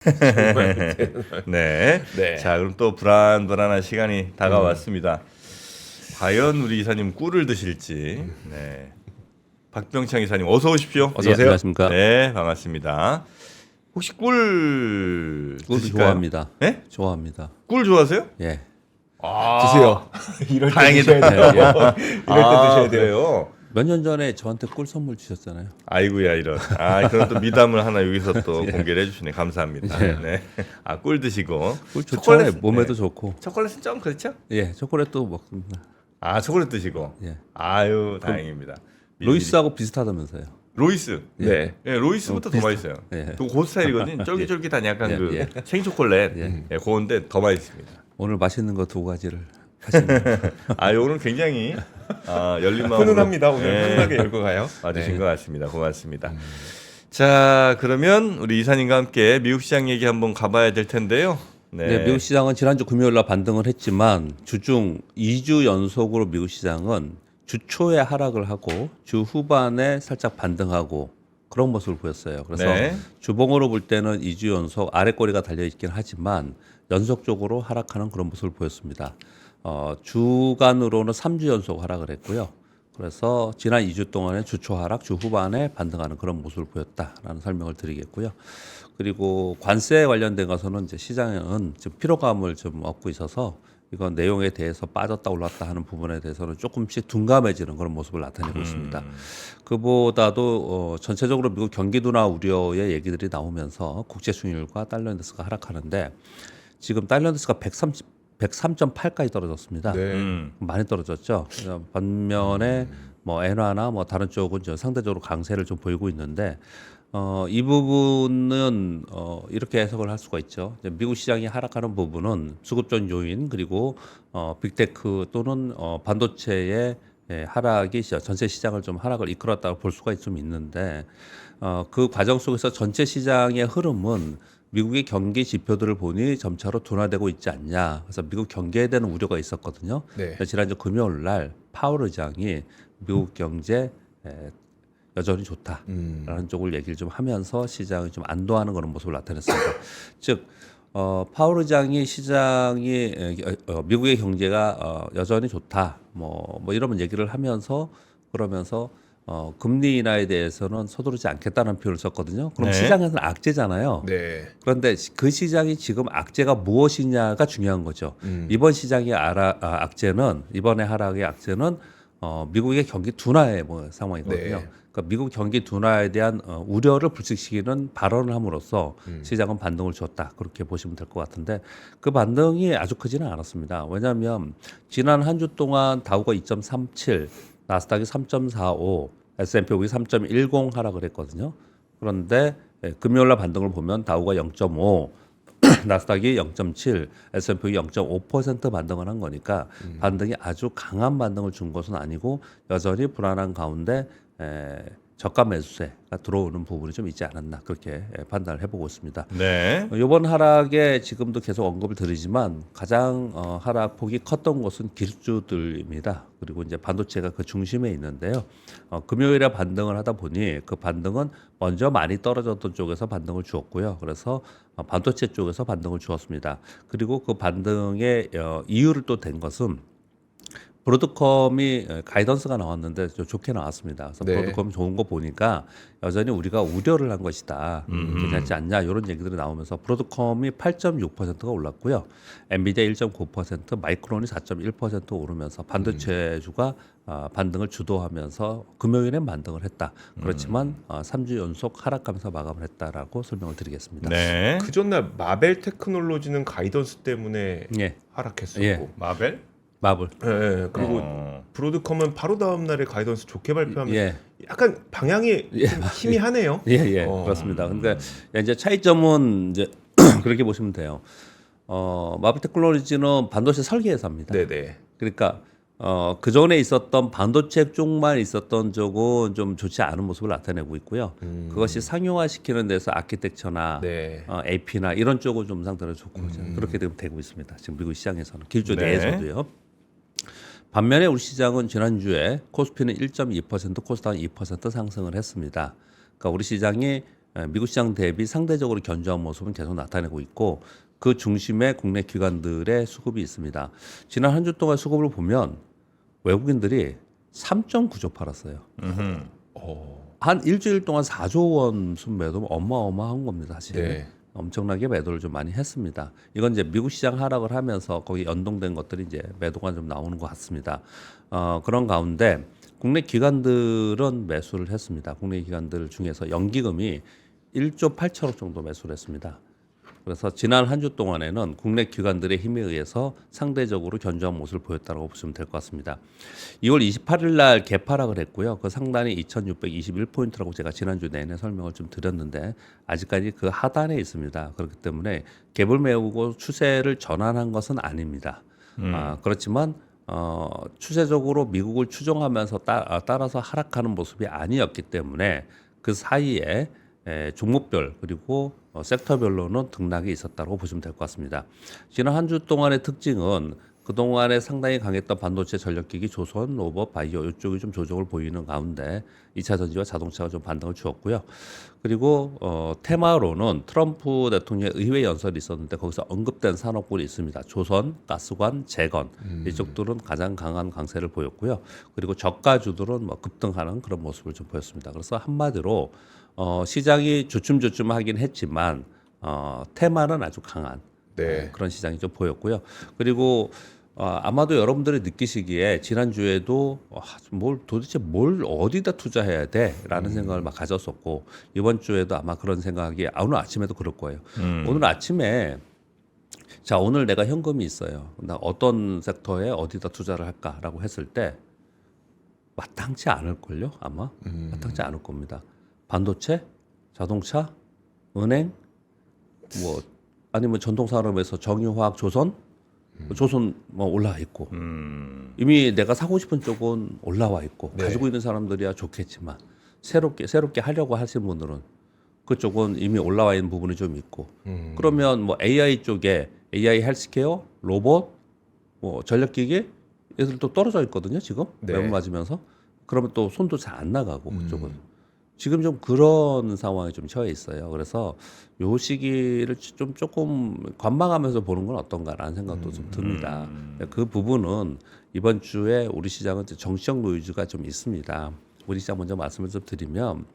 정말 네. 네. 자, 그럼 또 불안불안한 시간이 다가왔습니다. 과연 우리 이사님 꿀을 드실지. 네. 박병창 이사님 어서 오십시오. 어서 오세요. 안녕하십니까. 네, 반갑습니다. 혹시 꿀 꿀 드실까요? 좋아합니다. 네? 좋아합니다. 꿀 좋아하세요? 예. 드세요. 이럴 때 다행이다. 드셔야 돼요. 이럴 때 드셔야 돼요. 그래요? 몇 년 전에 저한테 꿀 선물 주셨잖아요. 아이고야 이런. 그럼 또 미담을 하나 여기서 또 공개를 해주시네. 감사합니다. 예. 네. 꿀 드시고. 꿀 좋죠. 초콜릿, 몸에도 네. 좋고. 초콜릿은 좀 그렇죠? 예, 초콜릿도 먹습니다. 초콜릿 드시고. 예. 아유 다행입니다. 로이스하고 비슷하다면서요. 로이스. 네. 예, 로이스부터 더 맛있어요. 예. 그 스타일이거든요. 쫄깃쫄깃한 약간 예, 그 예. 생초콜릿. 예. 예, 그건데 더 맛있습니다. 오늘 맛있는 거 두 가지를 하시네요. 오늘 굉장히 열린 마음으로 훈훈합니다. 오늘 예, 훈훈하게 열고 가요. 와주신 네. 것 같습니다. 고맙습니다. 자, 그러면 우리 이사님과 함께 미국 시장 얘기 한번 가봐야 될 텐데요. 네, 미국 시장은 지난주 금요일 날 반등을 했지만 주중 2주 연속으로 미국 시장은 주 초에 하락을 하고 주 후반에 살짝 반등하고 그런 모습을 보였어요. 그래서 네. 주봉으로 볼 때는 2주 연속 아래 꼬리가 달려 있긴 하지만 연속적으로 하락하는 그런 모습을 보였습니다. 주간으로는 3주 연속 하락을 했고요. 그래서 지난 2주 동안에 주초 하락, 주 후반에 반등하는 그런 모습을 보였다라는 설명을 드리겠고요. 그리고 관세 관련된 것은 이제 시장은 지금 피로감을 좀 얻고 있어서 이건 내용에 대해서 빠졌다 올랐다 하는 부분에 대해서는 조금씩 둔감해지는 그런 모습을 나타내고 있습니다. 그보다도 전체적으로 미국 경기 둔화 우려의 얘기들이 나오면서 국제 수익률과 달러 인덱스가 하락하는데 지금 달러 인덱스가 103.8까지 떨어졌습니다. 네. 많이 떨어졌죠. 반면에 뭐 엔화나 뭐 다른 쪽은 저 상대적으로 강세를 좀 보이고 있는데 이 부분은 이렇게 해석을 할 수가 있죠. 이제 미국 시장이 하락하는 부분은 수급적 요인 그리고 빅테크 또는 반도체의 하락이 전체 시장을 좀 하락을 이끌었다고 볼 수가 좀 있는데 그 과정 속에서 전체 시장의 흐름은 미국의 경기 지표들을 보니 점차로 둔화되고 있지 않냐. 그래서 미국 경기에 대한 우려가 있었거든요. 네. 지난주 금요일 날 파월 의장이 미국 경제 여전히 좋다라는 쪽을 얘기를 좀 하면서 시장이 좀 안도하는 그런 모습을 나타냈습니다. 즉 파월 의장이 시장이 미국의 경제가 여전히 좋다 뭐 이런 얘기를 하면서 그러면서 금리 인하에 대해서는 서두르지 않겠다는 표현을 썼거든요. 그럼 네. 시장에서는 악재잖아요. 네. 그런데 그 시장이 지금 악재가 무엇이냐가 중요한 거죠. 이번 시장의 악재는 이번에 하락의 악재는 미국의 경기 둔화의 상황이거든요. 네. 그러니까 미국 경기 둔화에 대한 우려를 불식시키는 발언을 함으로써 시장은 반등을 줬다. 그렇게 보시면 될 것 같은데 그 반등이 아주 크지는 않았습니다. 왜냐하면 지난 한 주 동안 다우가 2.37, 나스닥이 3.45, S&P 500이 3.10 하락을 했거든요. 그런데 금요일날 반등을 보면 다우가 0.5, 나스닥이 0.7, S&P 0.5% 반등을 한 거니까 반등이 아주 강한 반등을 준 것은 아니고 여전히 불안한 가운데 저가 매수세가 들어오는 부분이 좀 있지 않았나 그렇게 판단을 해보고 있습니다. 네. 이번 하락에 지금도 계속 언급을 드리지만 가장 하락폭이 컸던 곳은 기술주들입니다. 그리고 이제 반도체가 그 중심에 있는데요. 금요일에 반등을 하다 보니 그 반등은 먼저 많이 떨어졌던 쪽에서 반등을 주었고요. 그래서 반도체 쪽에서 반등을 주었습니다. 그리고 그 반등의 이유를 또 댄 것은 브로드컴이 가이던스가 나왔는데 좀 좋게 나왔습니다. 그래서 네. 브로드컴 좋은 거 보니까 여전히 우리가 우려를 한 것이다. 괜찮지 않냐 이런 얘기들이 나오면서 브로드컴이 8.6%가 올랐고요. 엔비디아 1.9%, 마이크론이 4.1% 오르면서 반도체주가 반등을 주도하면서 금요일엔 반등을 했다. 그렇지만 3주 연속 하락하면서 마감을 했다라고 설명을 드리겠습니다. 네. 그 전날 마벨 테크놀로지는 가이던스 때문에 예, 하락했었고. 예. 마벨? 마블. 예. 그리고 어. 브로드컴은 바로 다음 날에 가이던스 좋게 발표하면 예. 약간 방향이 좀 희미하네요. 예, 그렇습니다. 근데 이제 차이점은 이제 그렇게 보시면 돼요. 마블 테크놀로지는 반도체 설계 회사입니다. 네네. 그러니까 그 전에 있었던 반도체 쪽만 있었던 쪽은 좀 좋지 않은 모습을 나타내고 있고요. 그것이 상용화시키는 데서 아키텍처나 네. AP나 이런 쪽은 좀 상대로 좋고 그렇게 되고 있습니다. 지금 미국 시장에서는 기술주 네. 내에서도요. 반면에 우리 시장은 지난주에 코스피는 1.2%, 코스닥은 2% 상승을 했습니다. 그러니까 우리 시장이 미국 시장 대비 상대적으로 견조한 모습은 계속 나타내고 있고 그 중심에 국내 기관들의 수급이 있습니다. 지난 한 주 동안 수급을 보면 외국인들이 3.9조 팔았어요. 한 일주일 동안 4조 원 순매도 어마어마한 겁니다, 사실. 네. 엄청나게 매도를 좀 많이 했습니다. 이건 이제 미국 시장 하락을 하면서 거기 연동된 것들이 이제 매도가 좀 나오는 것 같습니다. 그런 가운데 국내 기관들은 매수를 했습니다. 국내 기관들 중에서 연기금이 1조 8천억 정도 매수를 했습니다. 그래서 지난 한 주 동안에는 국내 기관들의 힘에 의해서 상대적으로 견조한 모습을 보였다고 보시면 될 것 같습니다. 2월 28일 날 개파락을 했고요. 그 상단이 2621포인트라고 제가 지난주 내내 설명을 좀 드렸는데 아직까지 그 하단에 있습니다. 그렇기 때문에 갭을 메우고 추세를 전환한 것은 아닙니다. 그렇지만 추세적으로 미국을 추종하면서 따라서 하락하는 모습이 아니었기 때문에 그 사이에 종목별 그리고 섹터별로는 등락이 있었다고 보시면 될 것 같습니다. 지난 한 주 동안의 특징은 그동안에 상당히 강했던 반도체, 전력기기, 조선, 로봇, 바이오 이쪽이 좀 조정을 보이는 가운데 2차 전지와 자동차가 좀 반등을 주었고요. 그리고 테마로는 트럼프 대통령의 의회 연설이 있었는데 거기서 언급된 산업군이 있습니다. 조선, 가스관, 재건 이쪽들은 가장 강한 강세를 보였고요. 그리고 저가주들은 뭐 급등하는 그런 모습을 좀 보였습니다. 그래서 한마디로 시장이 주춤주춤하긴 했지만 테마는 아주 강한 네. 그런 시장이 좀 보였고요. 그리고 아마도 여러분들이 느끼시기에 지난주에도 도대체 뭘 어디다 투자해야 돼라는 생각을 막 가졌었고 이번 주에도 아마 그런 생각이 오늘 아침에도 그럴 거예요. 오늘 아침에 자 오늘 내가 현금이 있어요. 나 어떤 섹터에 어디다 투자를 할까라고 했을 때 마땅치 않을걸요 아마 마땅치 않을 겁니다. 반도체, 자동차, 은행, 뭐 아니면 전통산업에서 정유화학, 조선 뭐 올라와 있고 이미 내가 사고 싶은 쪽은 올라와 있고 네. 가지고 있는 사람들이야 좋겠지만 새롭게 하려고 하시는 분들은 그쪽은 이미 올라와 있는 부분이 좀 있고 그러면 뭐 AI 쪽에 AI 헬스케어, 로봇, 뭐 전력기기 얘들 또 떨어져 있거든요 지금 네. 매물 맞으면서 그러면 또 손도 잘 안 나가고 그쪽은. 지금 좀 그런 상황에 좀 처해 있어요. 그래서 요 시기를 좀 조금 관망하면서 보는 건 어떤가라는 생각도 좀 듭니다. 그 부분은 이번 주에 우리 시장은 정치적 노이즈가 좀 있습니다. 우리 시장 먼저 말씀을 좀 드리면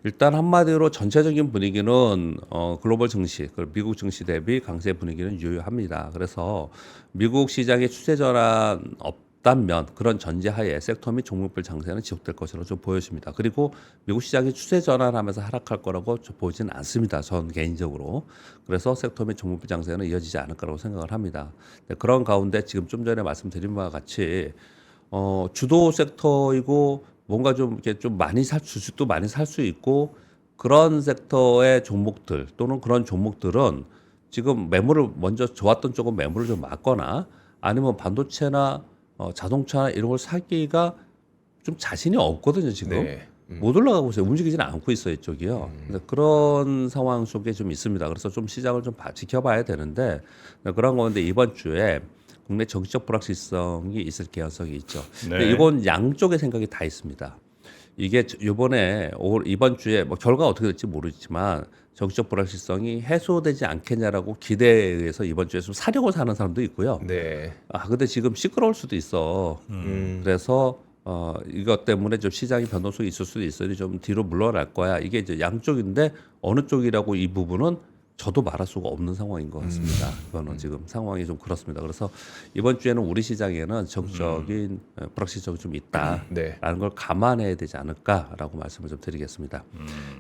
일단 한마디로 전체적인 분위기는 글로벌 증시, 미국 증시 대비 강세 분위기는 유효합니다. 그래서 미국 시장의 추세 전환 없다면 그런 전제하에 섹터 및 종목별 장세는 지속될 것으로 좀 보여집니다. 그리고 미국 시장이 추세 전환하면서 하락할 거라고 보지는 않습니다. 전 개인적으로. 그래서 섹터 및 종목별 장세는 이어지지 않을 거라고 생각을 합니다. 그런 가운데 지금 좀 전에 말씀드린 바와 같이 주도 섹터이고 뭔가 좀 이렇게 좀 많이 주식도 많이 살 수 있고 그런 섹터의 종목들 또는 그런 종목들은 지금 매물을 먼저 좋았던 쪽은 매물을 좀 막거나 아니면 반도체나 자동차 이런 걸 사기가 좀 자신이 없거든요 지금. 네. 못 올라가고 있어요. 움직이지는 않고 있어요 이쪽이요. 근데 그런 상황 속에 좀 있습니다. 그래서 좀 시장을 좀 지켜봐야 되는데 그런 건데 이번 주에 국내 정치적 불확실성이 있을 개연성이 있죠. 근데 네. 이건 양쪽의 생각이 다 있습니다. 이게 이번 주에 뭐 결과가 어떻게 될지 모르지만 정치적 불확실성이 해소되지 않겠냐라고 기대에 의해서 이번 주에 좀 사려고 사는 사람도 있고요. 네. 근데 지금 시끄러울 수도 있어. 그래서 이것 때문에 좀 시장이 변동성이 있을 수도 있으니 좀 뒤로 물러날 거야. 이게 이제 양쪽인데 어느 쪽이라고 이 부분은 저도 말할 수가 없는 상황인 것 같습니다. 이거는 지금 상황이 좀 그렇습니다. 그래서 이번 주에는 우리 시장에는 정적인 불확실성이 좀 있다라는 네. 걸 감안해야 되지 않을까라고 말씀을 좀 드리겠습니다.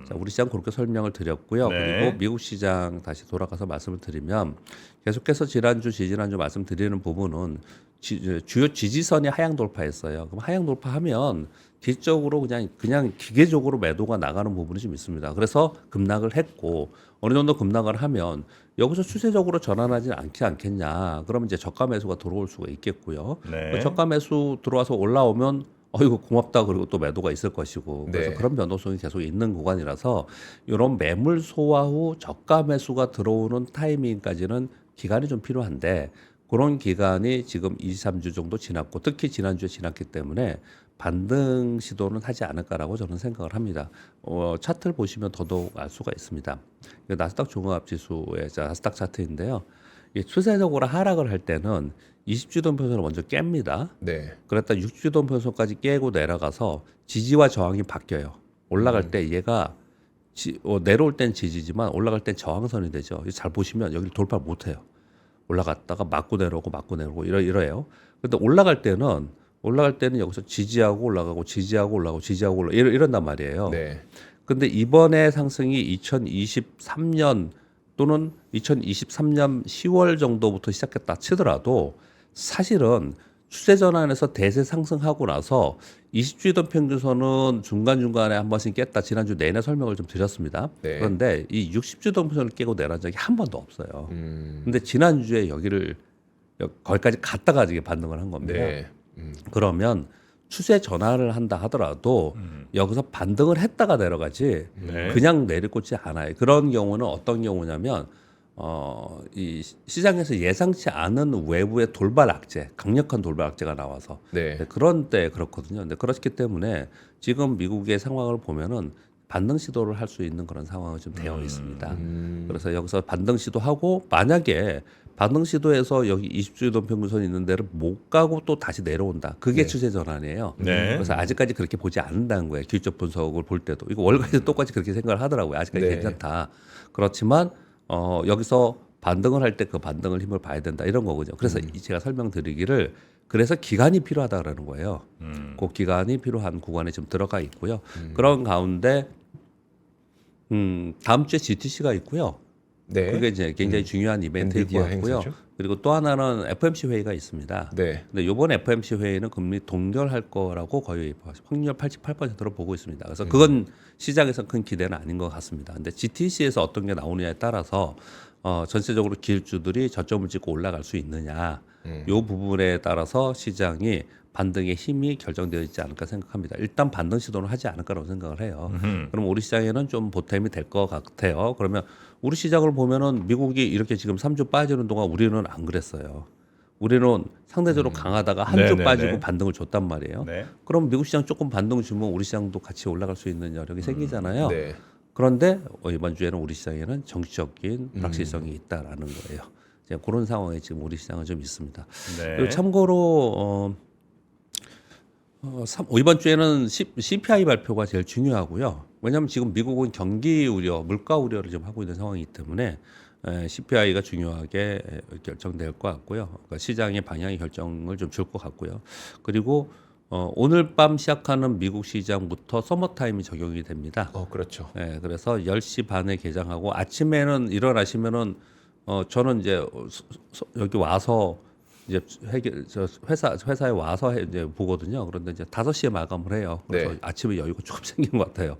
자, 우리 시장 그렇게 설명을 드렸고요. 네. 그리고 미국 시장 다시 돌아가서 말씀을 드리면 계속해서 지난주 말씀드리는 부분은 주요 지지선이 하향 돌파했어요. 그럼 하향 돌파하면 기적으로 그냥 기계적으로 매도가 나가는 부분이 좀 있습니다. 그래서 급락을 했고 어느 정도 급락을 하면 여기서 추세적으로 전환하지 않겠냐. 그러면 이제 저가 매수가 들어올 수가 있겠고요. 네. 그 저가 매수 들어와서 올라오면 이거 고맙다 그리고 또 매도가 있을 것이고 그래서 네. 그런 변동성이 계속 있는 구간이라서 이런 매물 소화 후 저가 매수가 들어오는 타이밍까지는 기간이 좀 필요한데 그런 기간이 지금 2, 3주 정도 지났고 특히 지난주에 지났기 때문에 반등 시도는 하지 않을까라고 저는 생각을 합니다. 차트를 보시면 더더욱 알 수가 있습니다. 이거 나스닥 종합지수의 나스닥 차트인데요. 이 추세적으로 하락을 할 때는 20주移동 편선을 먼저 깹니다. 네. 그랬다 60주移동 편선까지 깨고 내려가서 지지와 저항이 바뀌어요. 올라갈 때 얘가 내려올 땐 지지지만 올라갈 땐 저항선이 되죠. 잘 보시면 여기를 돌파 못해요. 올라갔다가 맞고 내려오고 이래요. 근데 올라갈 때는 여기서 지지하고 올라가고 이런단 말이에요. 네. 근데 이번에 상승이 2023년 또는 2023년 10월 정도부터 시작했다 치더라도 사실은 추세 전환에서 대세 상승하고 나서 20주移동 평균선은 중간중간에 한 번씩 깼다 지난주 내내 설명을 좀 드렸습니다. 네. 그런데 이 60주移동 평균선을 깨고 내려온 적이 한 번도 없어요. 근데 지난주에 거기까지 갔다가 이게 반등을 한 겁니다. 네. 그러면 추세 전환을 한다 하더라도 여기서 반등을 했다가 내려가지 네. 그냥 내리꽂지 않아요. 그런 경우는 어떤 경우냐면 이 시장에서 예상치 않은 외부의 돌발 악재, 강력한 돌발 악재가 나와서 네. 그런 때 그렇거든요. 근데 그렇기 때문에 지금 미국의 상황을 보면은 반등 시도를 할 수 있는 그런 상황이 좀 되어 있습니다. 그래서 여기서 반등 시도하고 만약에 반등 시도해서 여기 20주移동 평균선이 있는 데를 못 가고 또 다시 내려온다. 그게 네. 추세 전환이에요. 네. 그래서 아직까지 그렇게 보지 않는다는 거예요. 기술적 분석을 볼 때도 이거 월가에서 똑같이 그렇게 생각을 하더라고요. 아직까지 네. 괜찮다. 그렇지만 여기서 반등을 할 때 그 반등을 힘을 봐야 된다 이런 거거든요. 그래서 제가 설명드리기를 그래서 기간이 필요하다라는 거예요. 그 기간이 필요한 구간에 좀 들어가 있고요. 그런 가운데 다음 주에 GTC가 있고요. 네. 그게 이제 굉장히 중요한 이벤트일 것 엔비디아 같고요. 행사죠? 그리고 또 하나는 FOMC 회의가 있습니다. 네. 근데 이번 FOMC 회의는 금리 동결할 거라고 거의 확률 88%로 보고 있습니다. 그래서 그건 시장에서 큰 기대는 아닌 것 같습니다. 근데 GTC에서 어떤 게 나오느냐에 따라서 전체적으로 기술주들이 저점을 찍고 올라갈 수 있느냐, 이 부분에 따라서 시장이 반등의 힘이 결정되어 있지 않을까 생각합니다. 일단 반등 시도는 하지 않을 거라고 생각을 해요. 그럼 우리 시장에는 좀 보탬이 될 것 같아요. 그러면 우리 시장을 보면은 미국이 이렇게 지금 3주 빠지는 동안 우리는 안 그랬어요. 우리는 상대적으로 강하다가 한 주 네네네. 빠지고 반등을 줬단 말이에요. 네. 그럼 미국 시장 조금 반등 주면 우리 시장도 같이 올라갈 수 있는 여력이 생기잖아요. 네. 그런데 이번 주에는 우리 시장에는 정치적인 불확실성이 있다라는 거예요. 이제 그런 상황에 지금 우리 시장은 좀 있습니다. 네. 그리고 참고로 이번 주에는 CPI 발표가 제일 중요하고요. 왜냐하면 지금 미국은 경기 우려, 물가 우려를 지금 하고 있는 상황이기 때문에 CPI가 중요하게 결정될 것 같고요. 그러니까 시장의 방향의 결정을 좀 줄 것 같고요. 그리고 오늘 밤 시작하는 미국 시장부터 서머타임이 적용이 됩니다. 그렇죠. 그래서 10시 반에 개장하고 아침에는 일어나시면은 저는 이제 여기 와서 이제 회사에 와서 이제 보거든요. 그런데 이제 5시에 마감을 해요. 그래서 네. 아침에 여유가 조금 생긴 것 같아요.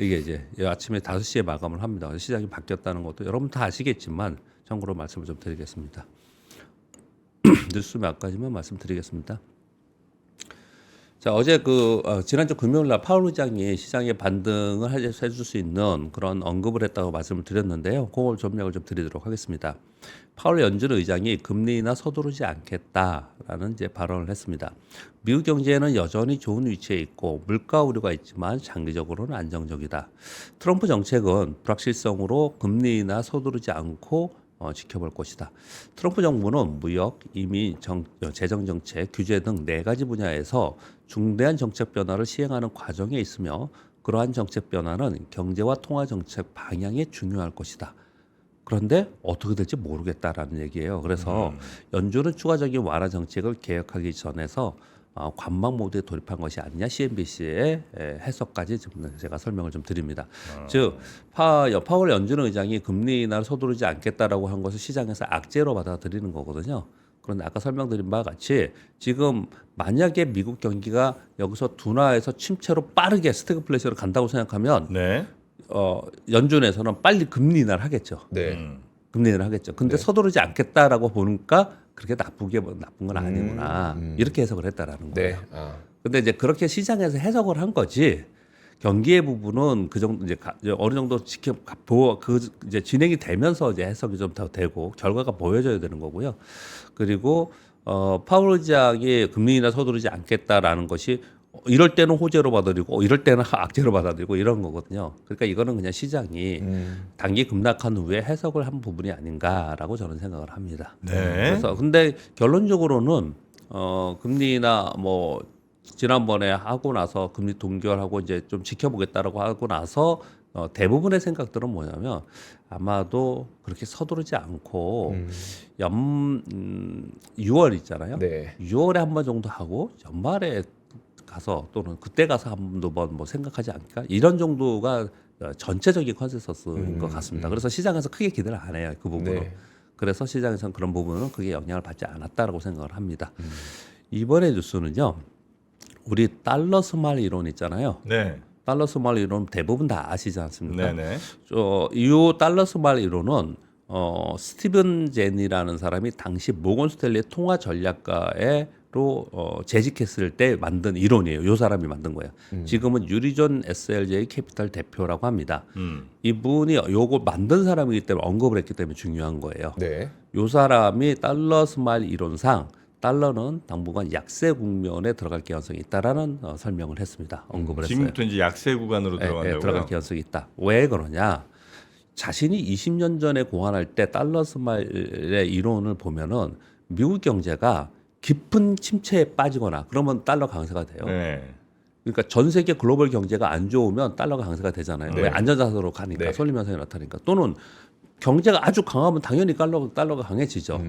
이게 이제 아침에 5시에 마감을 합니다. 그래서 시장이 바뀌었다는 것도 여러분 다 아시겠지만 참고로 말씀을 좀 드리겠습니다. 뉴스 몇 가지만 말씀드리겠습니다. 자, 어제 지난주 금요일 날 파월 의장이 시장의 반등을 해줄 수 있는 그런 언급을 했다고 말씀을 드렸는데요. 그걸 전명을 좀 드리도록 하겠습니다. 파월 연준 의장이 금리 인하 서두르지 않겠다라는 이제 발언을 했습니다. 미국 경제는 여전히 좋은 위치에 있고 물가 우려가 있지만 장기적으로는 안정적이다. 트럼프 정책은 불확실성으로 금리 인하 서두르지 않고 지켜볼 것이다. 트럼프 정부는 무역, 이민, 재정 정책, 규제 등 4가지 분야에서 중대한 정책 변화를 시행하는 과정에 있으며 그러한 정책 변화는 경제와 통화 정책 방향에 중요할 것이다. 그런데 어떻게 될지 모르겠다라는 얘기예요. 그래서 연준은 추가적인 완화 정책을 계획하기 전에서 관망 모드에 돌입한 것이 아니냐 CNBC의 해석까지 제가 설명을 좀 드립니다. 즉 파월 연준 의장이 금리 인하를 서두르지 않겠다라고 한 것을 시장에서 악재로 받아들이는 거거든요. 그런데 아까 설명드린 바와 같이 지금 만약에 미국 경기가 여기서 둔화해서 침체로 빠르게 스태그플레이션으로 간다고 생각하면 네. 연준에서는 빨리 금리 인하를 하겠죠. 네. 금리 인하를 하겠죠. 근데 서두르지 않겠다라고 보니까 그렇게 나쁜 건 아니구나. 이렇게 해석을 했다라는 네. 거예요. 근데 이제 그렇게 시장에서 해석을 한 거지. 경기의 부분은 그 정도 이제 어느 정도 이제 진행이 되면서 이제 해석이 좀 더 되고 결과가 보여져야 되는 거고요. 그리고 파월 의장이 금리 인하 서두르지 않겠다라는 것이 이럴 때는 호재로 받아들이고 이럴 때는 악재로 받아들이고 이런 거거든요. 그러니까 이거는 그냥 시장이 단기 급락한 후에 해석을 한 부분이 아닌가라고 저는 생각을 합니다. 네. 그래서 근데 결론적으로는 금리나 뭐 지난번에 하고 나서 금리 동결하고 이제 좀 지켜보겠다라고 하고 나서 대부분의 생각들은 뭐냐면 아마도 그렇게 서두르지 않고 6월 있잖아요. 네. 6월에 한 번 정도 하고 연말에 가서 또는 그때 가서 한두 번 뭐 생각하지 않을까 이런 정도가 전체적인 컨센서스인 것 같습니다. 그래서 시장에서 크게 기대를 안 해요 그 부분은. 네. 그래서 시장에서는 그런 부분은 크게 영향을 받지 않았다라고 생각을 합니다. 이번에 뉴스는요. 우리 달러 스마일 이론 있잖아요. 네. 달러 스마일 이론 대부분 다 아시지 않습니까? 네네. 이 달러 스마일 이론은 스티븐 젠이라는 사람이 당시 모건 스탠리 통화 전략가로 재직했을 때 만든 이론이에요. 이 사람이 만든 거예요. 지금은 유리존 SLJ 캐피탈 대표라고 합니다. 이분이 요거 만든 사람이기 때문에 언급을 했기 때문에 중요한 거예요. 네. 이 사람이 달러 스마일 이론상 달러는 당분간 약세 국면에 들어갈 가능성이 있다라는 설명을 했습니다. 언급을 했어요. 지금부터 이제 약세 구간으로 들어간다고요. 들어갈 가능성이 있다. 왜 그러냐? 자신이 20년 전에 고안할 때 달러 스마일의 이론을 보면은 미국 경제가 깊은 침체에 빠지거나 그러면 달러 강세가 돼요. 네. 그러니까 전 세계 글로벌 경제가 안 좋으면 달러가 강세가 되잖아요. 네. 왜 안전자산으로 가니까 네. 손림 현상이 나타나니까. 또는 경제가 아주 강하면 당연히 달러가 강해지죠.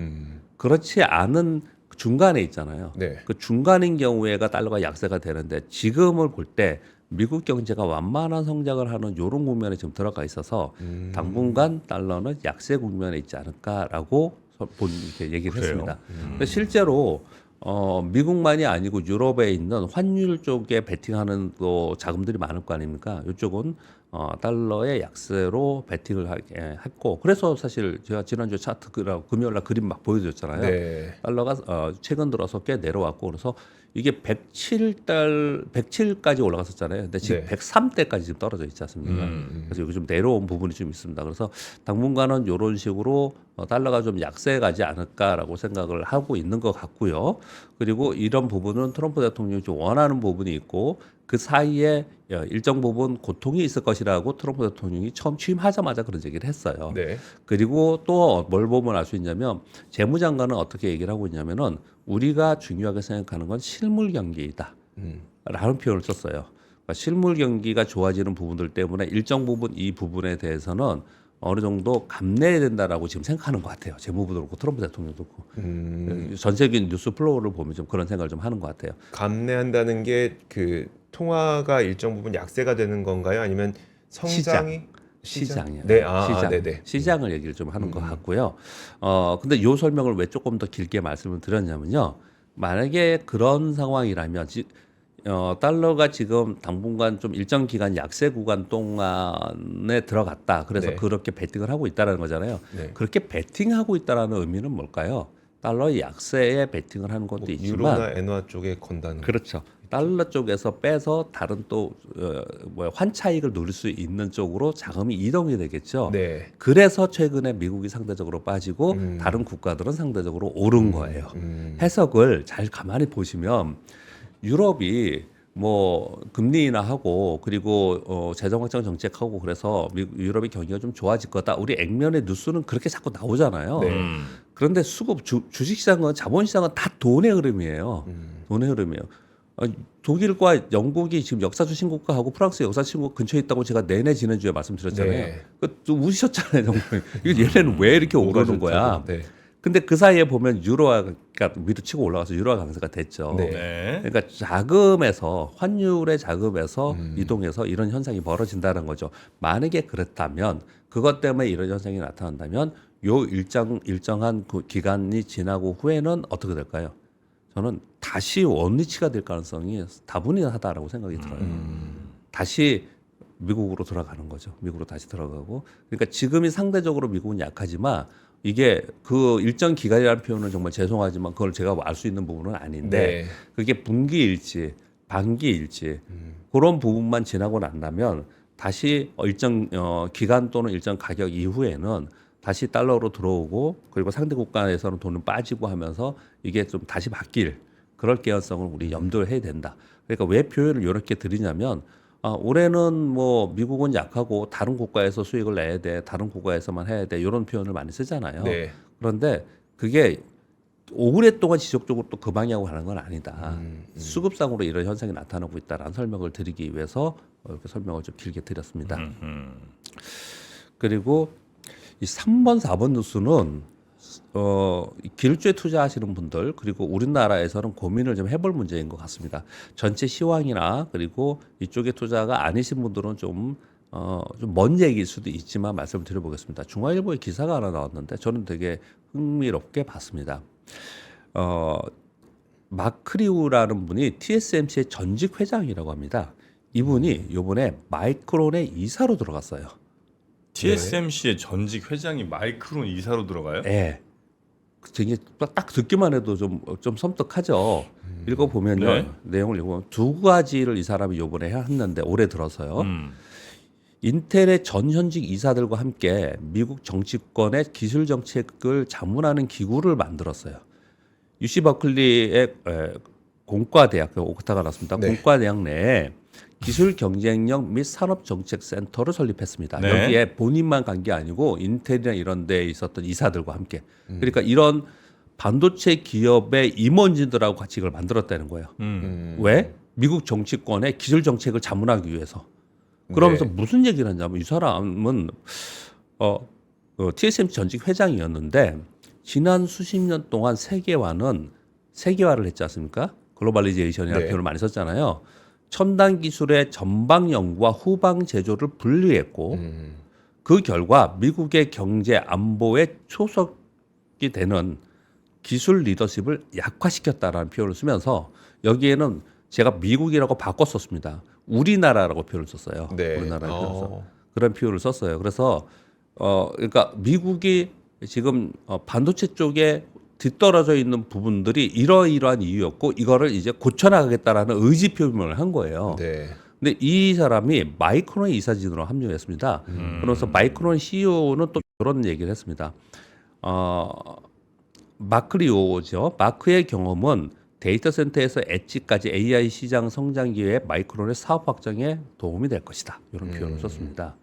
그렇지 않은 중간에 있잖아요. 네. 그 중간인 경우에가 달러가 약세가 되는데 지금을 볼 때 미국 경제가 완만한 성장을 하는 이런 국면에 지금 들어가 있어서 당분간 달러는 약세 국면에 있지 않을까라고 이렇게 얘기를 그래요? 했습니다. 근데 실제로 미국만이 아니고 유럽에 있는 환율 쪽에 베팅하는 또 자금들이 많을 거 아닙니까? 이쪽은 달러의 약세로 베팅을 했고 그래서 사실 제가 지난주에 차트 금요일날 그림 막 보여드렸잖아요. 네. 달러가 최근 들어서 꽤 내려왔고 그래서 이게 107까지 올라갔었잖아요. 근데 지금 네. 103대까지 지금 떨어져 있지 않습니까? 그래서 여기 좀 내려온 부분이 좀 있습니다. 그래서 당분간은 이런 식으로 달러가 좀 약세에 가지 않을까라고 생각을 하고 있는 것 같고요. 그리고 이런 부분은 트럼프 대통령이 좀 원하는 부분이 있고 그 사이에 일정 부분 고통이 있을 것이라고 트럼프 대통령이 처음 취임하자마자 그런 얘기를 했어요. 네. 그리고 또 뭘 보면 알 수 있냐면 재무장관은 어떻게 얘기를 하고 있냐면은 우리가 중요하게 생각하는 건 실물 경기이다. 라는 표현을 썼어요. 그러니까 실물 경기가 좋아지는 부분들 때문에 일정 부분 이 부분에 대해서는 어느 정도 감내해야 된다라고 지금 생각하는 것 같아요. 재무부도 그렇고 트럼프 대통령도 그렇고. 전 세계 뉴스 플로우를 보면 좀 그런 생각을 좀 하는 것 같아요. 감내한다는 게 그 통화가 일정 부분 약세가 되는 건가요? 아니면 성장이 시장이요. 네, 시장. 네네. 시장을 얘기를 좀 하는 것 같고요. 근데 요 설명을 왜 조금 더 길게 말씀을 드렸냐면요. 만약에 그런 상황이라면 달러가 지금 당분간 좀 일정 기간 약세 구간 동안에 들어갔다. 그래서 네. 그렇게 베팅을 하고 있다라는 거잖아요. 네. 그렇게 베팅하고 있다라는 의미는 뭘까요? 달러의 약세에 베팅을 하는 것도 있지만 유로나 엔화 쪽에 건다는 그렇죠. 달러 쪽에서 빼서 다른 또 환차익을 누릴 수 있는 쪽으로 자금이 이동이 되겠죠. 네. 그래서 최근에 미국이 상대적으로 빠지고 다른 국가들은 상대적으로 오른 거예요. 해석을 잘 가만히 보시면 유럽이 뭐 금리 인하하고 그리고 재정 확장 정책하고 그래서 유럽의 경기가 좀 좋아질 거다. 우리 액면의 뉴스는 그렇게 자꾸 나오잖아요. 네. 그런데 주식시장은 자본시장은 다 돈의 흐름이에요. 돈의 흐름이에요. 독일과 영국이 지금 역사적 신고가하고 프랑스 역사적 신고가 근처에 있다고 제가 내내 지난주에 말씀드렸잖아요. 네. 좀 우시셨잖아요, 정말. 이거 얘네는 왜 이렇게 오르는 거야? 네. 근데 그 사이에 보면 유로가 위로 치고 올라가서 유로가 강세가 됐죠. 네. 네. 그러니까 자금에서 환율의 자금에서 이동해서 이런 현상이 벌어진다는 거죠. 만약에 그렇다면 그것 때문에 이런 현상이 나타난다면 요 일정한 그 기간이 지나고 후에는 어떻게 될까요? 저는 다시 원리치가 될 가능성이 다분히하다라고 생각이 들어요. 다시 미국으로 돌아가는 거죠. 미국으로 다시 들어가고. 그러니까 지금이 상대적으로 미국은 약하지만 이게 그 일정 기간이라는 표현은 정말 죄송하지만 그걸 제가 알 수 있는 부분은 아닌데 네. 그게 분기일지 반기일지 그런 부분만 지나고 난다면 다시 일정 기간 또는 일정 가격 이후에는 다시 달러로 들어오고 그리고 상대 국가에서는 돈은 빠지고 하면서 이게 좀 다시 바뀔 그럴 개연성을 우리 염두를 해야 된다. 그러니까 왜 표현을 이렇게 드리냐면 올해는 뭐 미국은 약하고 다른 국가에서 수익을 내야 돼, 다른 국가에서만 해야 돼 이런 표현을 많이 쓰잖아요. 네. 그런데 그게 오랫동안 지속적으로 또 그 방향으로 가는 건 아니다. 수급상으로 이런 현상이 나타나고 있다라는 설명을 드리기 위해서 이렇게 설명을 좀 길게 드렸습니다. 그리고 이 3번, 4번 뉴스는 기술주에 투자하시는 분들 그리고 우리나라에서는 고민을 좀 해볼 문제인 것 같습니다. 전체 시황이나 그리고 이쪽에 투자가 아니신 분들은 좀 먼 얘기일 수도 있지만 말씀을 드려보겠습니다. 중앙일보에 기사가 하나 나왔는데 저는 되게 흥미롭게 봤습니다. 마크리우라는 분이 TSMC의 전직 회장이라고 합니다. 이분이 이번에 마이크론의 이사로 들어갔어요. TSMC의 전직 회장이 마이크론 이사로 들어가요? 네. 되게 딱 듣기만 해도 좀 섬뜩하죠. 읽어보면요. 네. 내용을 읽어보면 두 가지를 이 사람이 이번에 했는데 올해 들어서요. 인텔의 전 현직 이사들과 함께 미국 정치권의 기술 정책을 자문하는 기구를 만들었어요. UC 버클리의 공과대학교 오크타가 났습니다. 네. 공과대학 내에 기술 경쟁력 및 산업 정책 센터를 설립했습니다. 네. 여기에 본인만 간 게 아니고 인텔이나 이런 데에 있었던 이사들과 함께. 그러니까 이런 반도체 기업의 임원진들하고 같이 이걸 만들었다는 거예요. 왜? 미국 정치권의 기술 정책을 자문하기 위해서. 그러면서 네. 무슨 얘기를 하냐면 이 사람은 TSMC 전직 회장이었는데 지난 수십 년 동안 세계화를 했지 않습니까? 글로벌리제이션이라는 네. 표현을 많이 썼잖아요. 첨단 기술의 전방 연구와 후방 제조를 분리했고 그 결과 미국의 경제 안보에 초석이 되는 기술 리더십을 약화시켰다라는 표현을 쓰면서 여기에는 제가 미국이라고 바꿨었습니다. 우리나라라고 표현을 썼어요. 네. 우리나라를 표현해서 그런 표현을 썼어요. 그래서 그러니까 미국이 지금 반도체 쪽에 뒤떨어져 있는 부분들이 이러이러한 이유였고 이거를 이제 고쳐나가겠다라는 의지 표명을 한 거예요. 네. 근데 이 사람이 마이크론의 이사진으로 합류했습니다. 그러면서 마이크론 CEO는 또 이런 얘기를 했습니다. 마크리오죠. 마크의 경험은 데이터 센터에서 엣지까지 AI 시장 성장 기회에 마이크론의 사업 확장에 도움이 될 것이다. 이런 표현을 썼습니다.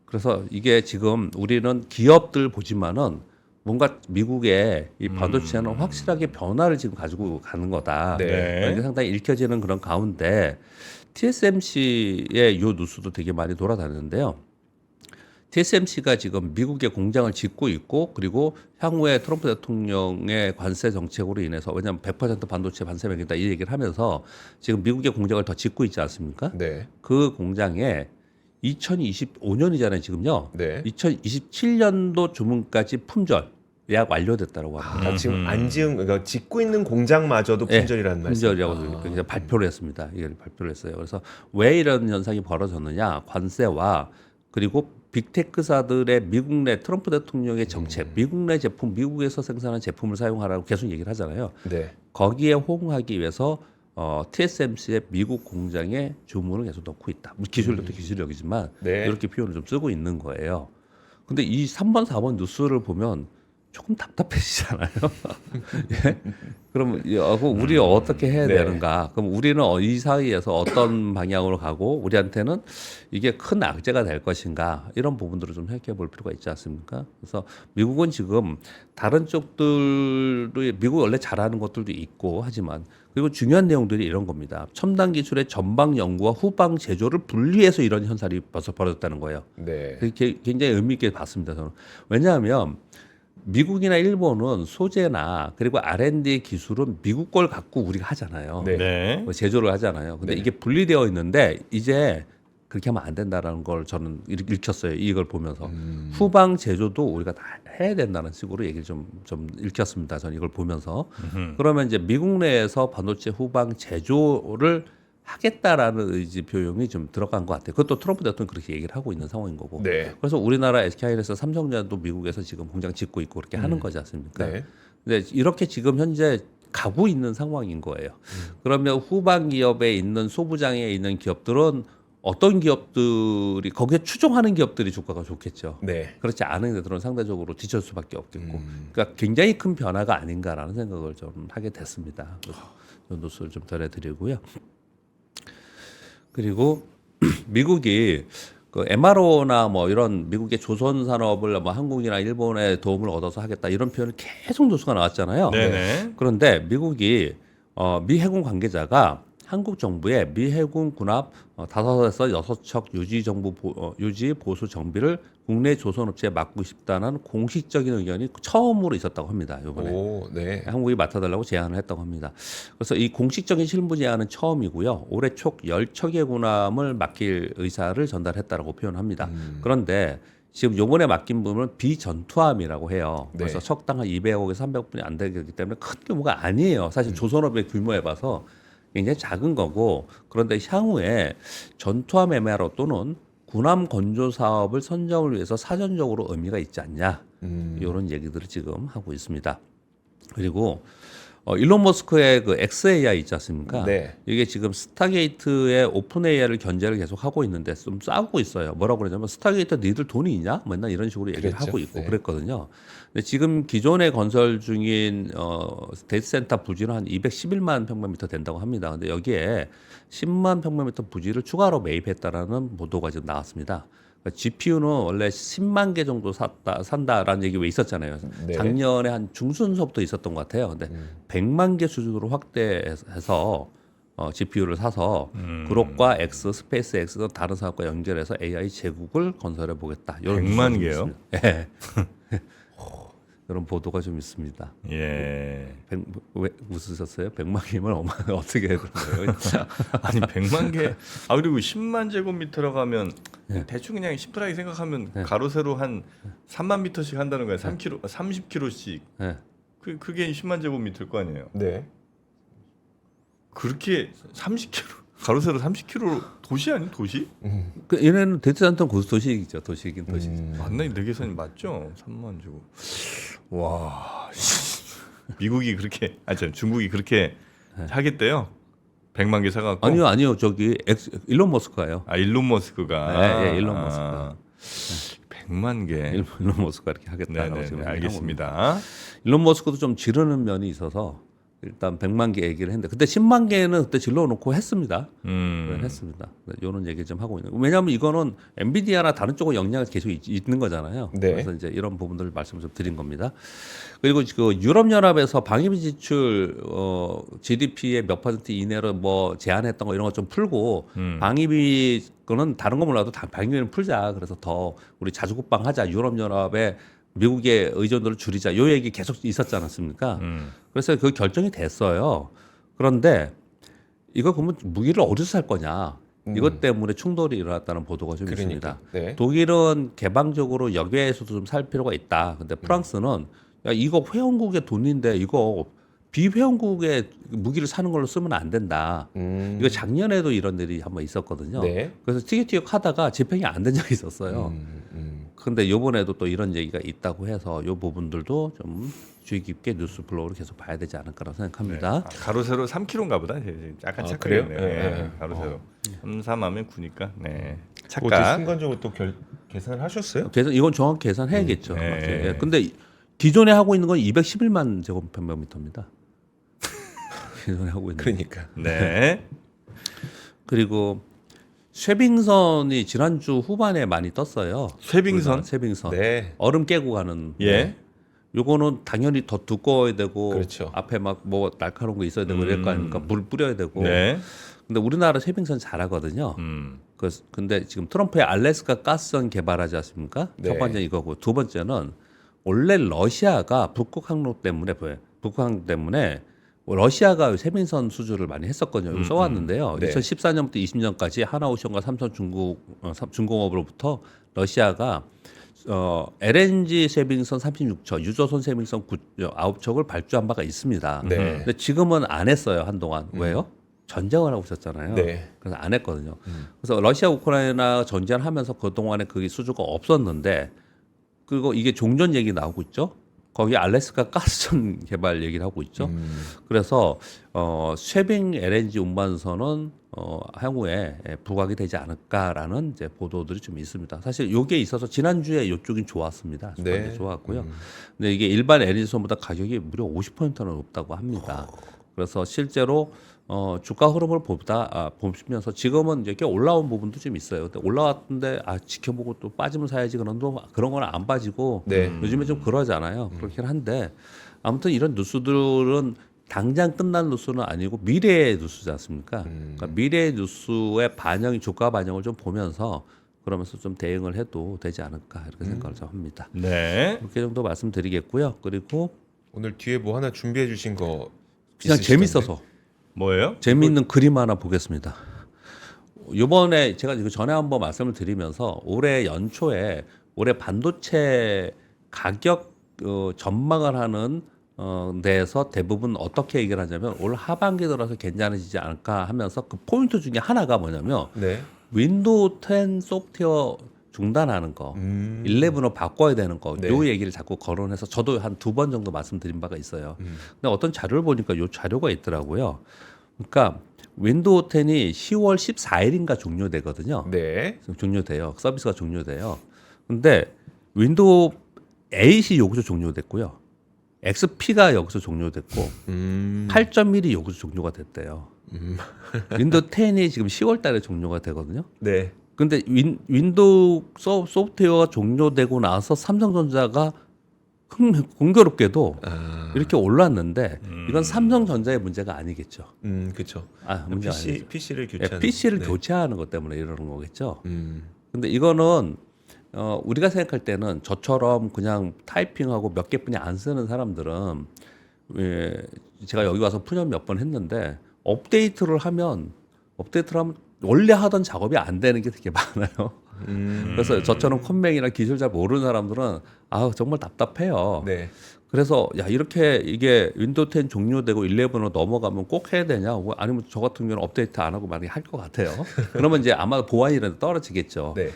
그래서 이게 지금 우리는 기업들 보지만은 뭔가 미국의 이 반도체는 확실하게 변화를 지금 가지고 가는 거다. 네. 이게 상당히 읽혀지는 그런 가운데 TSMC의 요 뉴스도 되게 많이 돌아다니는데요. TSMC가 지금 미국의 공장을 짓고 있고 그리고 향후에 트럼프 대통령의 관세 정책으로 인해서 왜냐하면 100% 반도체 관세 매긴다 이 얘기를 하면서 지금 미국의 공장을 더 짓고 있지 않습니까? 네. 그 공장에 2025년이잖아요 지금요. 네. 2027년도 주문까지 품절 예약 완료됐다고 합니다. 지금 안 지은 그러니까 짓고 있는 공장마저도 품절이라는 말씀. 품절이라고 이렇게 발표를 했습니다. 이걸 발표를 했어요. 그래서 왜 이런 현상이 벌어졌느냐? 관세와 그리고 빅테크사들의 미국 내 트럼프 대통령의 정책, 미국 내 제품, 미국에서 생산한 제품을 사용하라고 계속 얘기를 하잖아요. 네. 거기에 호응하기 위해서 TSMC의 미국 공장에 주문을 계속 넣고 있다. 기술력도 기술력이지만 네. 이렇게 표현을 좀 쓰고 있는 거예요. 근데 이 3번, 4번 뉴스를 보면 조금 답답해지잖아요. 예? 그럼 우리 어떻게 해야 네. 되는가? 그럼 우리는 이 사이에서 어떤 방향으로 가고 우리한테는 이게 큰 악재가 될 것인가? 이런 부분들을 좀 생각해 볼 필요가 있지 않습니까? 그래서 미국은 지금 다른 쪽들이 미국 원래 잘하는 것들도 있고 하지만 그리고 중요한 내용들이 이런 겁니다. 첨단 기술의 전방 연구와 후방 제조를 분리해서 이런 현상이 벌써 벌어졌다는 거예요. 네. 그게 굉장히 의미 있게 봤습니다. 저는 왜냐하면 미국이나 일본은 소재나 그리고 R&D 기술은 미국 걸 갖고 우리가 하잖아요. 네. 네. 뭐 제조를 하잖아요. 근데 네. 이게 분리되어 있는데 이제 그렇게 하면 안 된다라는 걸 저는 읽혔어요. 이걸 보면서 후방 제조도 우리가 다 해야 된다는 식으로 얘기를 좀 읽혔습니다. 저는 이걸 보면서 그러면 이제 미국 내에서 반도체 후방 제조를 하겠다라는 의지 표현이 좀 들어간 것 같아요. 그것도 트럼프 대통령이 그렇게 얘기를 하고 있는 상황인 거고. 네. 그래서 우리나라 SK하이닉스, 삼성전자도 미국에서 지금 공장 짓고 있고 그렇게 하는 거지 않습니까? 네. 근데 이렇게 지금 현재 가고 있는 상황인 거예요. 그러면 후방 기업에 있는 소부장에 있는 기업들은 어떤 기업들이 거기에 추종하는 기업들이 주가가 좋겠죠. 네. 그렇지 않은 데들은 상대적으로 뒤처질 수밖에 없겠고, 그러니까 굉장히 큰 변화가 아닌가라는 생각을 좀 하게 됐습니다. 그래서 이 노수를 좀 전해드리고요. 그리고 미국이 그 MRO나 뭐 이런 미국의 조선 산업을 뭐 한국이나 일본의 도움을 얻어서 하겠다 이런 표현을 계속 노수가 나왔잖아요. 네네. 그런데 미국이 미 해군 관계자가 한국 정부의 미 해군 군함 5에서 6척 유지 보수 정비를 국내 조선업체에 맡고 싶다는 공식적인 의견이 처음으로 있었다고 합니다. 이번에 오, 네. 한국이 맡아달라고 제안을 했다고 합니다. 그래서 이 공식적인 실무 제안은 처음이고요. 올해 촉 10척의 군함을 맡길 의사를 전달했다라고 표현합니다. 그런데 지금 요번에 맡긴 부분은 비전투함이라고 해요. 네. 그래서 척당 한 200억에서 300분이 안 되기 때문에 큰 규모가 아니에요. 사실 조선업의 규모에 봐서 굉장히 작은 거고, 그런데 향후에 전투함 MRO 또는 군함 건조 사업을 선정을 위해서 사전적으로 의미가 있지 않냐, 이런 얘기들을 지금 하고 있습니다. 그리고 일론 머스크의 그 XAI 있지 않습니까? 네. 이게 지금 스타게이트의 오픈 AI를 견제를 계속 하고 있는데 좀 싸우고 있어요. 뭐라고 그러냐면 스타게이트 니들 돈이 있냐? 맨날 이런 식으로 얘기를 그랬죠. 하고 있고 네. 그랬거든요. 근데 지금 기존에 건설 중인 데이터 센터 부지는 한 211만 평방미터 된다고 합니다. 근데 여기에 10만 평방미터 부지를 추가로 매입했다라는 보도가 지금 나왔습니다. 그러니까 GPU는 원래 10만 개 정도 산다라는 얘기 왜 있었잖아요. 네. 작년에 한 중순서부터 있었던 것 같아요. 근데 100만 개 수준으로 확대해서 GPU를 사서 그룹과 X, 스페이스 X 등 다른 사업과 연결해서 AI 제국을 건설해 보겠다. 100만 개요? 네. 이런 보도가 좀 있습니다. 예. 왜 웃으셨어요? 100만 개면 어떻게 그런 거예요? 아니 100만 개. 아 그리고 10만 제곱미터라고 하면 네. 대충 그냥 심플하게 생각하면 가로 세로 한 3만 미터씩 한다는 거예요. 3km, 30km씩. 네. 그게 10만 제곱미터일 거 아니에요. 네. 그렇게 30km 가로 세로 30km 도시 아니 도시? 그 얘네는 데이터 센터는 고수도시이죠. 도시이긴 도시죠. 맞나 내 계산이 맞죠? 3만 제곱. 와. 미국이 그렇게 중국이 그렇게 하겠대요. 100만 개 사갖고. 아니요. 저기 일론 머스크가요. 아 일론 머스크가. 네, 일론 머스크가. 100만 개. 일론 머스크가 이렇게 하겠다라고 네네 지금 알겠습니다. 일론 머스크도 좀 지르는 면이 있어서 일단 100만 개 얘기를 했는데 그때 10만 개는 그때 질러놓고 했습니다. 했습니다. 이런 얘기 좀 하고 있는. 왜냐하면 이거는 엔비디아나 다른 쪽으로 영향이 계속 있는 거잖아요. 네. 그래서 이제 이런 부분들을 말씀을 좀 드린 겁니다. 그리고 그 유럽 연합에서 방위비 지출 GDP의 몇 퍼센트 이내로 뭐 제한했던 거 이런 거 좀 풀고 방위비 거는 다른 거 몰라도 다 방위비는 풀자. 그래서 더 우리 자주국방하자. 유럽 연합에 미국의 의존도를 줄이자. 요 얘기 계속 있었지 않았습니까? 그래서 그 결정이 됐어요. 그런데 이거 그러면 무기를 어디서 살 거냐? 이것 때문에 충돌이 일어났다는 보도가 좀 있습니다. 네. 독일은 개방적으로 여기에서도 좀 살 필요가 있다. 근데 프랑스는 야, 이거 회원국의 돈인데 이거 비회원국의 무기를 사는 걸로 쓰면 안 된다. 이거 작년에도 이런 일이 한번 있었거든요. 네. 그래서 티격태격 하다가 집행이 안 된 적이 있었어요. 근데 이번에도 또 이런 얘기가 있다고 해서 이 부분들도 좀 주의 깊게 뉴스 플로우를 계속 봐야 되지 않을까라고 생각합니다. 아, 가로 세로 3km인가 보다. 약간 아, 착각이네요. 그래요? 네. 가로 세로. 3, 3 하면 9니까. 네. 어떻게 착각. 순간적으로 또 계산을 하셨어요? 이건 정확히 계산해야겠죠. 네. 맞아요. 예, 근데 기존에 하고 있는 건 211만 제곱평방미터입니다. 기존에 하고 있는. 그러니까. 네. 그리고 쇠빙선이 지난주 후반에 많이 떴어요. 쇠빙선? 쇠빙선. 네. 얼음 깨고 가는. 예. 요거는 당연히 더 두꺼워야 되고 그렇죠. 앞에 막 뭐 날카로운 거 있어야 되고 이럴 거 아닙니까? 물 뿌려야 되고. 네. 근데 우리나라 쇠빙선 잘하거든요. 근데 지금 트럼프의 알래스카 가스선 개발하지 않습니까? 네. 첫 번째 이거고 두 번째는 원래 러시아가 북극 항로 때문에 러시아가 쇠빙선 수주를 많이 했었거든요. 써왔는데요. 네. 2014년부터 20년까지 하나오션과 삼성 중공업으로부터 러시아가 LNG 쇠빙선 36척, 유조선 쇠빙선 9척을 발주한 바가 있습니다. 네. 근데 지금은 안 했어요 한동안. 왜요? 전쟁을 하고 있었잖아요. 네. 그래서 안 했거든요. 그래서 러시아 우크라이나 전쟁을 하면서 그 동안에 그게 수주가 없었는데 그리고 이게 종전 얘기 나오고 있죠. 거기 알래스카 가스전 개발 얘기를 하고 있죠. 그래서 쇠빙 LNG 운반선은 향후에 부각이 되지 않을까라는 이제 보도들이 좀 있습니다. 사실 요게 있어서 지난주에 이쪽이 좋았습니다. 네. 좋았고요. 근데 이게 일반 LED선보다 가격이 무려 50%나 높다고 합니다. 그래서 실제로 주가 흐름을 보시면서 지금은 이제 꽤 올라온 부분도 좀 있어요. 근데 올라왔는데 지켜보고 또 빠지면 사야지 그런 건 안 빠지고 네. 요즘에 좀 그러잖아요. 그렇긴 한데 아무튼 이런 뉴스들은 당장 끝난 뉴스는 아니고 미래의 뉴스지 않습니까? 그러니까 미래의 뉴스의 반영이 주가 반영을 좀 보면서 그러면서 좀 대응을 해도 되지 않을까 이렇게 생각을 좀 합니다. 네. 이렇게 정도 말씀드리겠고요. 그리고 오늘 뒤에 뭐 하나 준비해 주신 거 그냥 있으시던데? 재밌어서 뭐예요? 재미있는 그림 하나 보겠습니다. 이번에 제가 이거 전에 한번 말씀을 드리면서 올해 연초에 올해 반도체 가격 전망을 하는 데에서 대부분 어떻게 얘기를 하냐면 올 하반기 들어서 괜찮아지지 않을까 하면서 그 포인트 중에 하나가 뭐냐면 네. 윈도우 10 소프트웨어 중단하는 거, 11으로 바꿔야 되는 거, 네. 요 얘기를 자꾸 거론해서 저도 한 2번 정도 말씀드린 바가 있어요. 근데 어떤 자료를 보니까 요 자료가 있더라고요. 그러니까 윈도우 10이 10월 14일인가 종료되거든요. 네. 종료돼요. 서비스가 종료돼요. 근데 윈도우 8이 여기서 종료됐고요. XP가 여기서 종료됐고 8.1이 여기서 종료가 됐대요. 윈도우 10이 지금 10월 달에 종료가 되거든요. 네. 근데 윈도우 소프트웨어가 종료되고 나서 삼성전자가 공교롭게도 이렇게 올랐는데 이건 삼성전자의 문제가 아니겠죠. 그렇죠. 문제가 아니죠. PC를 교체하는. PC를 네. 교체하는 것 때문에 이러는 거겠죠. 근데 이거는 우리가 생각할 때는 저처럼 그냥 타이핑하고 몇 개뿐이 안 쓰는 사람들은 제가 여기 와서 푸념 몇 번 했는데 업데이트를 하면 원래 하던 작업이 안 되는 게 되게 많아요. 그래서 저처럼 컴맹이나 기술 잘 모르는 사람들은 정말 답답해요. 네. 그래서 이렇게 이게 윈도우 10 종료되고 11으로 넘어가면 꼭 해야 되냐? 아니면 저 같은 경우는 업데이트 안 하고 만약에 할 것 같아요. 그러면 이제 아마 보안이 이런 데 떨어지겠죠. 네.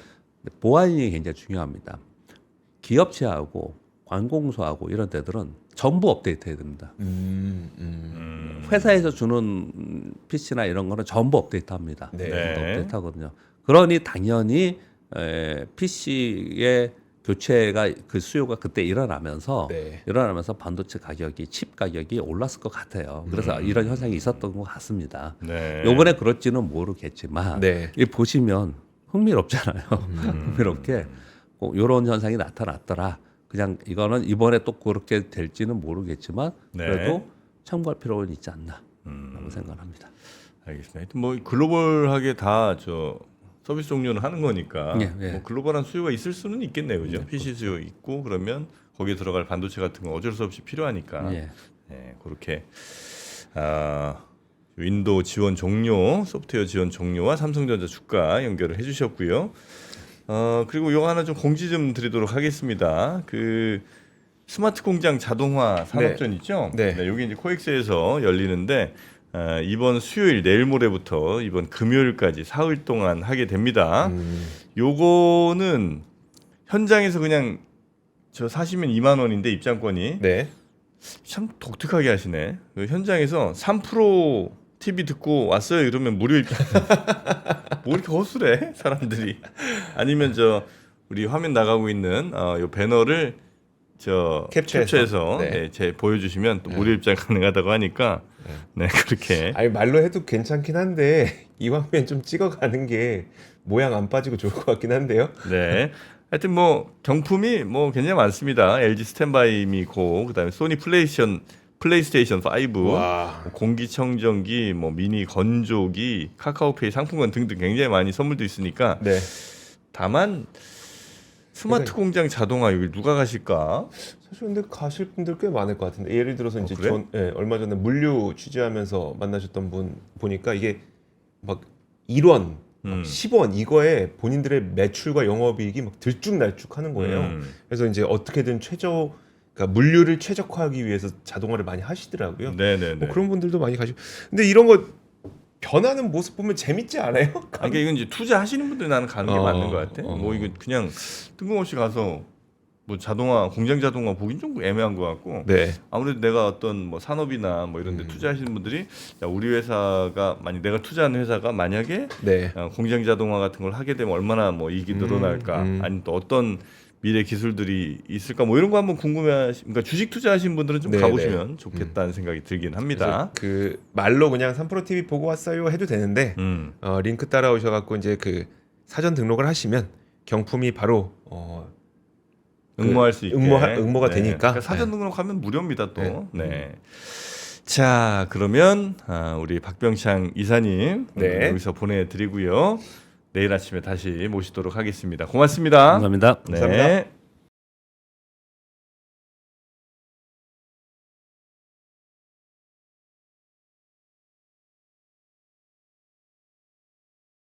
보안이 굉장히 중요합니다. 기업체하고 관공서하고 이런 데들은 전부 업데이트 해야 됩니다. 회사에서 주는 PC나 이런 거는 전부 업데이트 합니다. 네. 업데이트 하거든요. 그러니 당연히 PC의 교체가 그 수요가 그때 일어나면서 네. 반도체 가격이 칩 가격이 올랐을 것 같아요. 그래서 이런 현상이 있었던 것 같습니다. 네. 요번에 그럴지는 모르겠지만 네. 이 보시면 흥미롭잖아요. 흥미롭게 꼭 이런 현상이 나타났더라. 그냥 이거는 이번에 또 그렇게 될지는 모르겠지만 네. 그래도 참고할 필요는 있지 않나라고 생각합니다. 알겠습니다. 하여튼 뭐 글로벌하게 다 서비스 종료는 하는 거니까 예. 뭐 글로벌한 수요가 있을 수는 있겠네요, 그죠? PC 수요 있고 그러면 거기에 들어갈 반도체 같은 건 어쩔 수 없이 필요하니까. 예. 네, 그렇게 윈도우 지원 종료, 소프트웨어 지원 종료와 삼성전자 주가 연결을 해주셨고요. 그리고 이거 하나 좀 공지 좀 드리도록 하겠습니다. 그 스마트 공장 자동화 산업전 있죠? 네. 여기 이제 코엑스에서 열리는데 이번 수요일 내일 모레부터 이번 금요일까지 사흘 동안 하게 됩니다. 요거는 현장에서 그냥 사시면 2만 원인데 입장권이 네. 참 독특하게 하시네. 그 현장에서 3% TV 듣고 왔어요 이러면 무료 입장. 뭐 이렇게 허술해 사람들이. 아니면 우리 화면 나가고 있는 요 배너를 캡처해서 네. 보여주시면 또 무료 입장 가능하다고 하니까 네 그렇게. 아니 말로 해도 괜찮긴 한데 이왕이면 좀 찍어가는 게 모양 안 빠지고 좋을 것 같긴 한데요. 네. 하여튼 뭐 경품이 뭐 굉장히 많습니다. LG 스탠바이 고 그다음에 소니 플레이스테이션 5, 와. 뭐 공기청정기, 뭐 미니 건조기, 카카오페이 상품권 등등 굉장히 많이 선물도 있으니까. 네. 다만 스마트 공장 자동화 여기 누가 가실까? 사실 근데 가실 분들 꽤 많을 것 같은데 예를 들어서 이제 그래? 얼마 전에 물류 취재하면서 만나셨던 분 보니까 이게 막 1원, 막 10원 이거에 본인들의 매출과 영업이익이 막 들쭉날쭉하는 거예요. 그래서 이제 어떻게든 그러니까 물류를 최적화하기 위해서 자동화를 많이 하시더라고요. 네네네. 뭐 그런 분들도 많이 가시고. 근데 이런 거 변하는 모습 보면 재밌지 않아요? 그러니까 이건 이제 투자하시는 분들 나는 가는 게 맞는 것 같아. 뭐 이거 그냥 뜬금없이 가서 뭐 자동화, 공장 자동화 보긴 좀 애매한 것 같고 네. 아무래도 내가 어떤 뭐 산업이나 뭐 이런 데 투자하시는 분들이 야, 우리 회사가 내가 투자하는 회사가 만약에 네. 공장 자동화 같은 걸 하게 되면 얼마나 뭐 이익이 늘어날까 아니면 또 어떤 미래 기술들이 있을까 뭐 이런 거 한번 그러니까 주식 투자하시는 분들은 좀 네, 가보시면 좋겠다는 생각이 들긴 합니다. 그 말로 그냥 3프로 TV 보고 왔어요 해도 되는데 링크 따라오셔 갖고 이제 그 사전 등록을 하시면 경품이 바로 응모할 수 있게 응모가 네. 되니까 그러니까 사전 등록하면 무료입니다 또. 네. 자 그러면 우리 박병창 이사님 네. 여기서 보내드리고요. 내일 아침에 다시 모시도록 하겠습니다. 고맙습니다. 감사합니다. 네. 감사합니다.